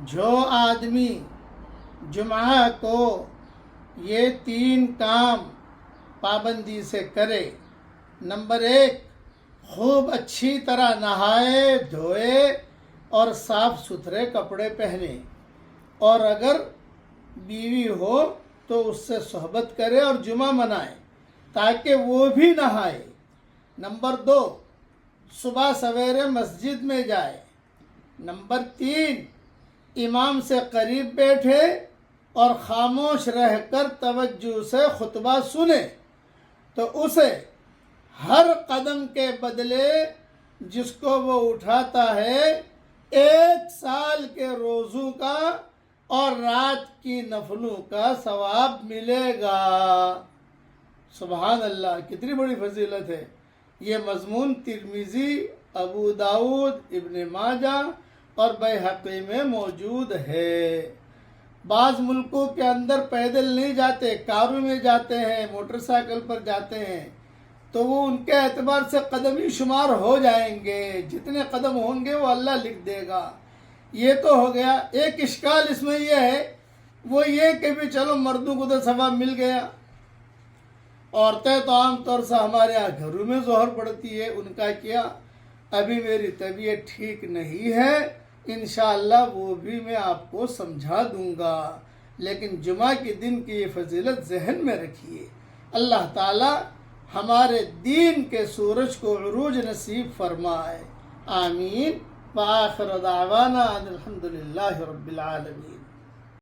جو آدمی جمعہ کو یہ 3 کام پابندی سے کرے، نمبر 1 خوب اچھی طرح نہائے دھوئے اور صاف ستھرے کپڑے پہنے، اور اگر بیوی ہو تو اس سے صحبت کرے اور جمعہ منائے تاکہ وہ بھی نہائے۔ نمبر 2 صبح سویرے مسجد میں جائے۔ نمبر 3 امام سے قریب بیٹھے اور خاموش رہ کر توجہ سے خطبہ سنے تو اسے ہر قدم کے بدلے جس کو وہ اٹھاتا ہے 1 سال کے روزوں کا اور رات کی نفلوں کا ثواب ملے گا۔ سبحان اللہ، کتنی بڑی فضیلت ہے۔ یہ مضمون ترمذی، ابو داؤد، ابن ماجہ اور بیہقی میں موجود ہے۔ بعض ملکوں کے اندر پیدل نہیں جاتے، کاروں میں جاتے ہیں، موٹر سائیکل پر جاتے ہیں، تو وہ ان کے اعتبار سے قدم ہی شمار ہو جائیں گے، جتنے قدم ہوں گے وہ اللہ لکھ دے گا۔ یہ تو ہو گیا۔ ایک اشکال اس میں یہ ہے، وہ یہ کہ بھی چلو مردوں کو تو ثواب مل گیا، عورتیں تو عام طور سے ہمارے یہاں گھروں میں ظہر پڑتی ہے، ان کا کیا؟ ابھی میری طبیعت ٹھیک نہیں ہے، انشاءاللہ وہ بھی میں آپ کو سمجھا دوں گا، لیکن جمعہ کے دن کی یہ فضیلت ذہن میں رکھیے۔ اللہ تعالی ہمارے دین کے سورج کو عروج نصیب فرمائے، آمین۔ وآخر دعوانا ان الحمدللہ رب العالمین۔